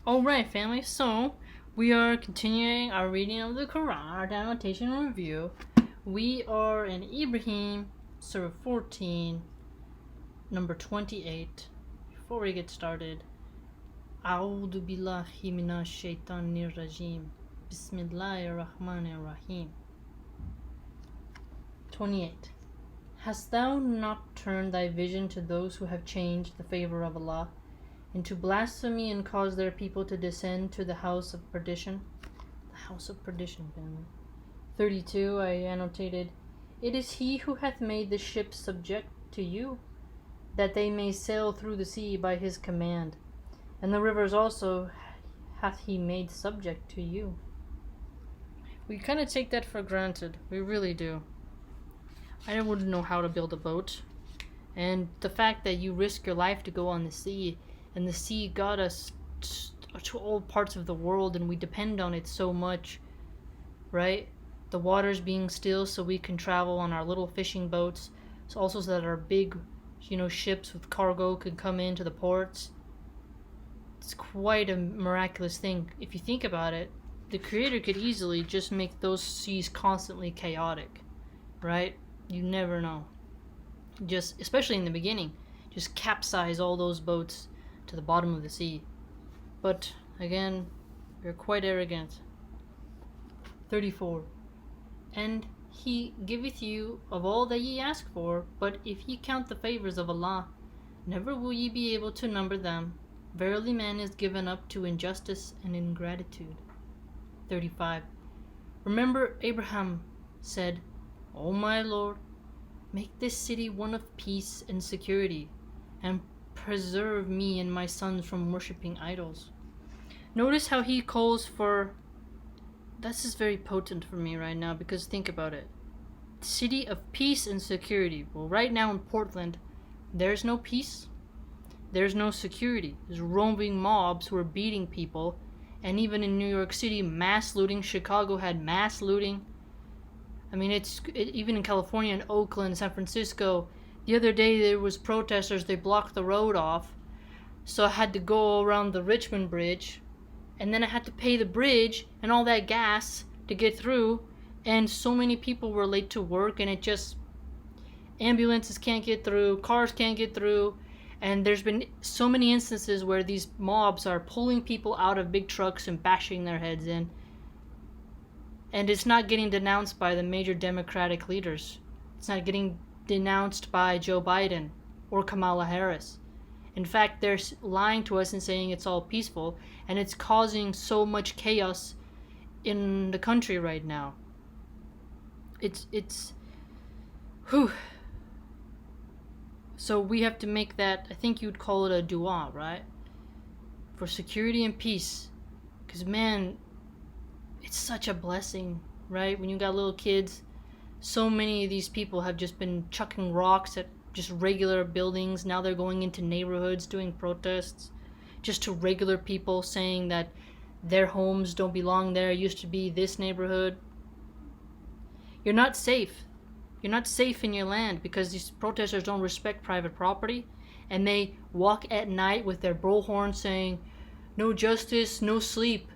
Alright, family, so we are continuing our reading of the Quran, our annotation review. We are in Ibrahim, Surah 14, number 28. Before we get started, A'udhu billahi minash shaitanir rajim. Bismillahir rahmanir rahim. 28. Hast thou not turned thy vision to those who have changed the favor of Allah into blasphemy and caused their people to descend to the house of perdition? The house of perdition, family. 32. I annotated, it is he who hath made the ships subject to you, that they may sail through the sea by his command, and the rivers also hath he made subject to you. We kind of take that for granted. We really do. I wouldn't know how to build a boat. And the fact that you risk your life to go on the sea, and the sea got us to all parts of the world, and we depend on it so much, right? The water's being still so we can travel on our little fishing boats, so also so that our big, ships with cargo can come into the ports. It's quite a miraculous thing. If you think about it, the Creator could easily just make those seas constantly chaotic, right? You never know. Just, especially in the beginning, just capsize all those boats to the bottom of the sea. But again, you're quite arrogant. 34. And he giveth you of all that ye ask for, but if ye count the favors of Allah, never will ye be able to number them. Verily man is given up to injustice and ingratitude. 35. Remember Abraham said, O my Lord, make this city one of peace and security, and preserve me and my sons from worshipping idols. Notice how he calls for... This is very potent for me right now, because think about it. City of peace and security. Well, right now in Portland, there's no peace. There's no security. There's roaming mobs who are beating people. And even in New York City, mass looting. Chicago had mass looting. I mean, even in California, in Oakland, San Francisco, the other day there was protesters. They blocked the road off, so I had to go around the Richmond Bridge, and then I had to pay the bridge and all that gas to get through, and so many people were late to work, and ambulances can't get through, cars can't get through, and there's been so many instances where these mobs are pulling people out of big trucks and bashing their heads in. And it's not getting denounced by the major Democratic leaders. It's not getting denounced by Joe Biden or Kamala Harris. In fact, they're lying to us and saying it's all peaceful, and it's causing so much chaos in the country right now. Whew. So we have to make that, I think you'd call it a dua, right? For security and peace. Because, man, it's such a blessing, right? When you got little kids, so many of these people have just been chucking rocks at just regular buildings. Now they're going into neighborhoods doing protests just to regular people, saying that their homes don't belong there. It used to be this neighborhood. You're not safe. You're not safe in your land because these protesters don't respect private property, and they walk at night with their bullhorn saying, no justice, no sleep,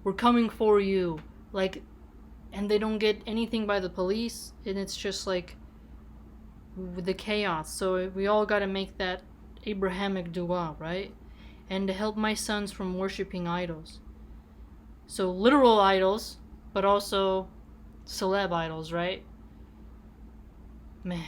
we're coming for you. And they don't get anything by the police, and it's just like with the chaos. So we all got to make that Abrahamic dua, right? And to help my sons from worshipping idols. So literal idols, but also celeb idols, right? Man.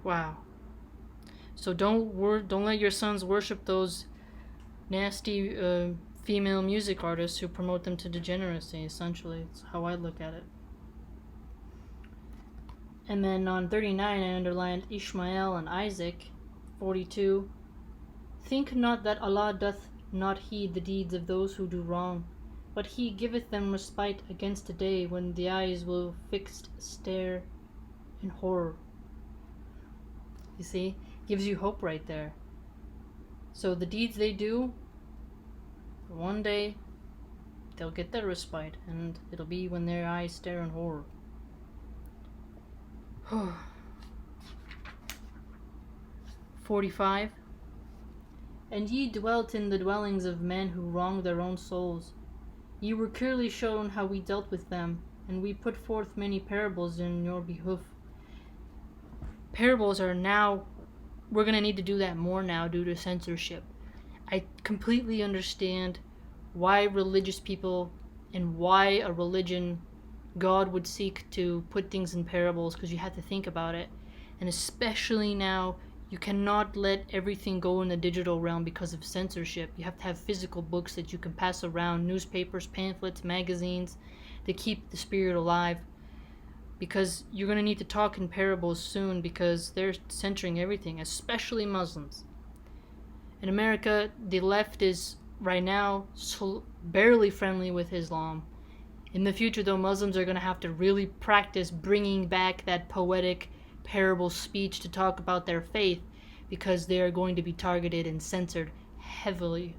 Wow. So don't let your sons worship those nasty female music artists who promote them to degeneracy, essentially. It's how I look at it. And then on 39, I underlined Ishmael and Isaac. 42. Think not that Allah doth not heed the deeds of those who do wrong, but he giveth them respite against a day when the eyes will fixed stare in horror. You see? Gives you hope right there. So the deeds they do, one day they'll get their respite, and it'll be when their eyes stare in horror. 45. And ye dwelt in the dwellings of men who wronged their own souls. Ye were clearly shown how we dealt with them, and we put forth many parables in your behoof. Parables are now, we're going to need to do that more now due to censorship. I completely understand why religious people and why a religion, God would seek to put things in parables, because you have to think about it. And especially now, you cannot let everything go in the digital realm because of censorship. You have to have physical books that you can pass around, newspapers, pamphlets, magazines, to keep the spirit alive. Because you're going to need to talk in parables soon, because they're censoring everything, especially Muslims. In America, the left is right now barely friendly with Islam. In the future, though, Muslims are going to have to really practice bringing back that poetic parable speech to talk about their faith, because they are going to be targeted and censored heavily.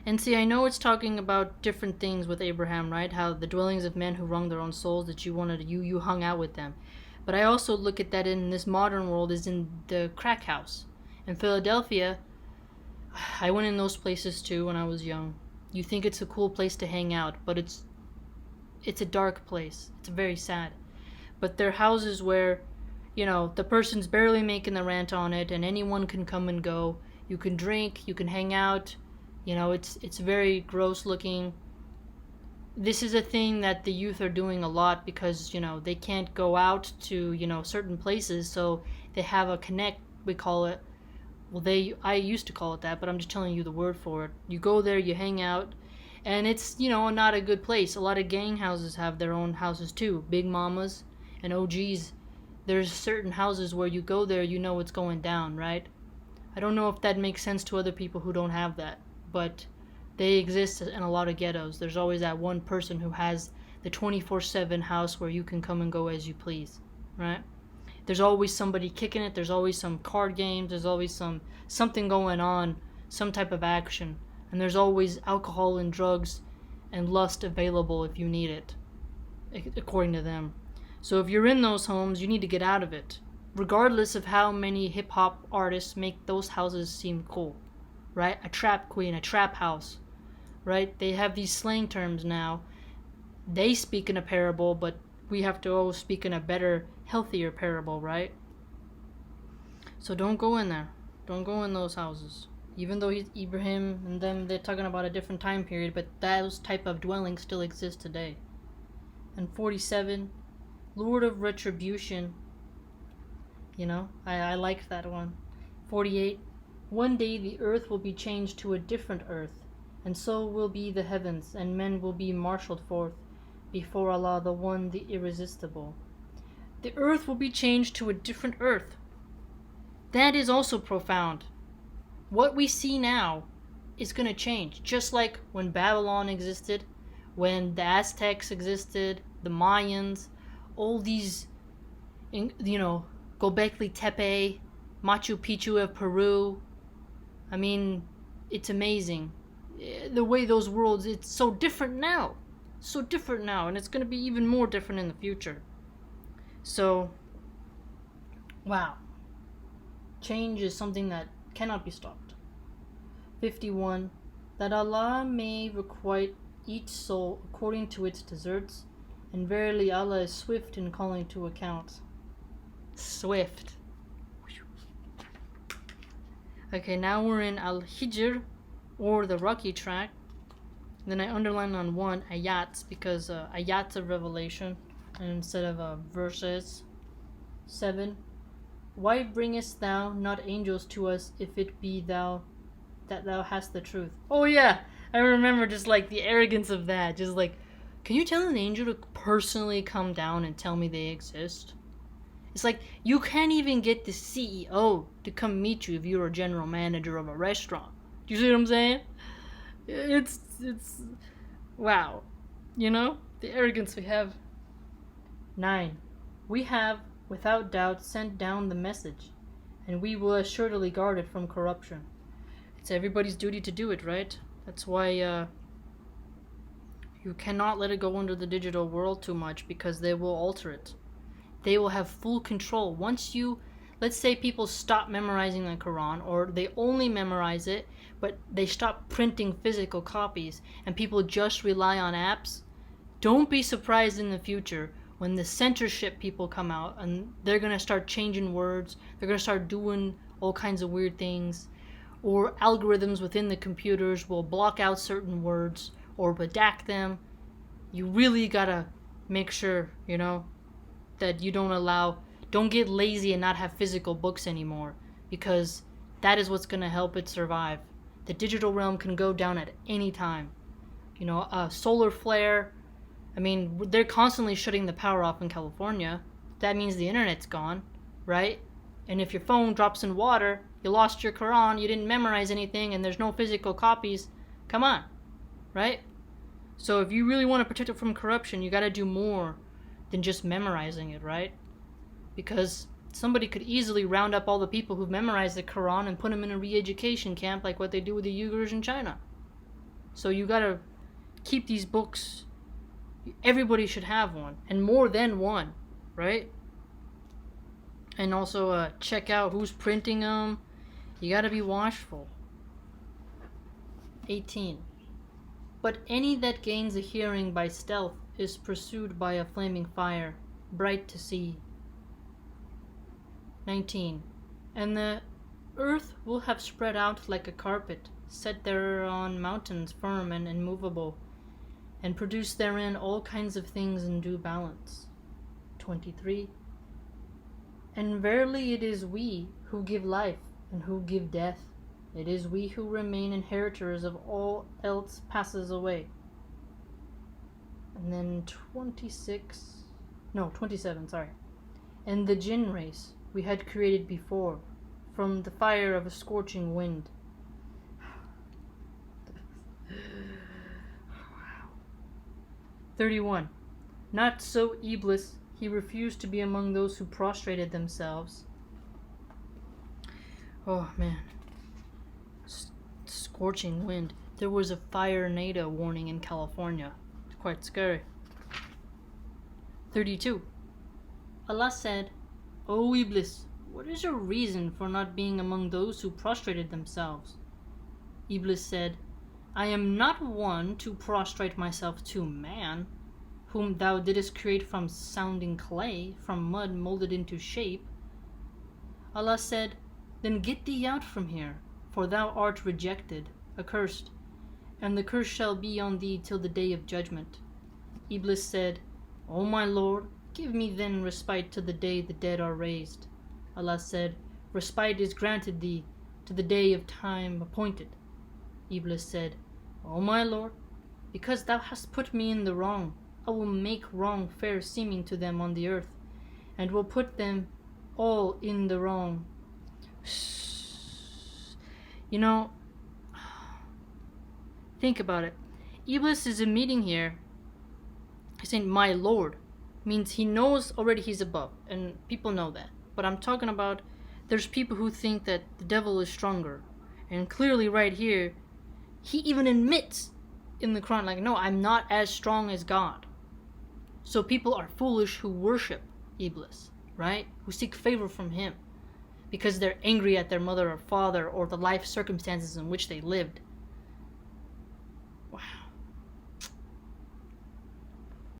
And see, I know it's talking about different things with Abraham, right? How the dwellings of men who wrong their own souls, that you hung out with them. But I also look at that in this modern world is in the crack house. In Philadelphia, I went in those places too when I was young. You think it's a cool place to hang out, but it's a dark place. It's very sad. But they're houses where, the person's barely making the rent on it, and anyone can come and go. You can drink, you can hang out. It's very gross looking. This is a thing that the youth are doing a lot because, they can't go out to, certain places, so they have a connect, we call it. Well, I used to call it that, but I'm just telling you the word for it. You go there, you hang out, and it's, not a good place. A lot of gang houses have their own houses too. Big mamas and OGs. There's certain houses where you go there, you know what's going down, right? I don't know if that makes sense to other people who don't have that, but they exist in a lot of ghettos. There's always that one person who has the 24/7 house where you can come and go as you please, right? There's always somebody kicking it. There's always some card games. There's always something going on, some type of action. And there's always alcohol and drugs and lust available if you need it, according to them. So if you're in those homes, you need to get out of it, regardless of how many hip-hop artists make those houses seem cool, right? A trap queen, a trap house, right? They have these slang terms now. They speak in a parable, but we have to always speak in a better, healthier parable, right? So don't go in there. Don't go in those houses. Even though Ibrahim and them, they're talking about a different time period, but those type of dwellings still exist today. And 47, Lord of Retribution. I like that one. 48, one day the earth will be changed to a different earth, and so will be the heavens, and men will be marshaled forth before Allah, the One, the Irresistible. The earth will be changed to a different earth. That is also profound. What we see now is going to change. Just like when Babylon existed, when the Aztecs existed, the Mayans, all these, Gobekli Tepe, Machu Picchu of Peru. I mean, it's amazing. The way those worlds, it's so different now. And it's going to be even more different in the future. So, wow. Change is something that cannot be stopped. 51. That Allah may requite each soul according to its deserts, and verily Allah is swift in calling to account. Swift. Okay, now we're in Al-Hijr, or the Rocky track. Then I underline on 1 ayats, because ayats of revelation instead of verses. 7. Why bringest thou not angels to us if it be thou that thou hast the truth? Oh yeah, I remember just like the arrogance of that. Just like, can you tell an angel to personally come down and tell me they exist? It's like, you can't even get the CEO to come meet you if you're a general manager of a restaurant. Do you see what I'm saying? It's wow. The arrogance we have. 9. We have, without doubt, sent down the message, and we will assuredly guard it from corruption. It's everybody's duty to do it, right? That's why you cannot let it go into the digital world too much, because they will alter it. They will have full control. Once you, let's say people stop memorizing the Quran, or they only memorize it, but they stop printing physical copies, and people just rely on apps. Don't be surprised in the future when the censorship people come out and they're going to start changing words, they're going to start doing all kinds of weird things, or algorithms within the computers will block out certain words or redact them. You really got to make sure, that you don't get lazy and not have physical books anymore, because that is what's going to help it survive. The digital realm can go down at any time. A solar flare, they're constantly shutting the power off in California. That means the internet's gone, right? And if your phone drops in water, you lost your Quran, you didn't memorize anything, and there's no physical copies. Come on, right? So if you really want to protect it from corruption, you got to do more than just memorizing it, right? Because somebody could easily round up all the people who've memorized the Quran and put them in a re-education camp like what they do with the Uyghurs in China. So you got to keep these books. Everybody should have one, and more than one, right? And also check out who's printing them. You gotta be watchful. 18. But any that gains a hearing by stealth is pursued by a flaming fire, bright to see. 19. And the earth will have spread out like a carpet, set there on mountains firm and immovable, and produce therein all kinds of things in due balance. 23. And verily it is we who give life and who give death. It is we who remain inheritors of all else passes away. And then 27, sorry. And the jinn race we had created before, from the fire of a scorching wind. 31. Not so Iblis, he refused to be among those who prostrated themselves. Oh man. Scorching wind. There was a fire tornado warning in California. It's quite scary. 32. Allah said, O Iblis, what is your reason for not being among those who prostrated themselves? Iblis said, I am not one to prostrate myself to man, whom thou didst create from sounding clay, from mud molded into shape. Allah said, Then get thee out from here, for thou art rejected, accursed, and the curse shall be on thee till the day of judgment. Iblis said, O my Lord, give me then respite to the day the dead are raised. Allah said, Respite is granted thee to the day of time appointed. Iblis said, O my Lord, because thou hast put me in the wrong, I will make wrong fair seeming to them on the earth, and will put them all in the wrong. Think about it. Iblis is admitting here, he's saying, my Lord, means he knows already he's above, and people know that. But I'm talking about, there's people who think that the devil is stronger, and clearly right here, he even admits in the Quran, like, no, I'm not as strong as God. So people are foolish who worship Iblis, right? Who seek favor from him because they're angry at their mother or father or the life circumstances in which they lived. Wow.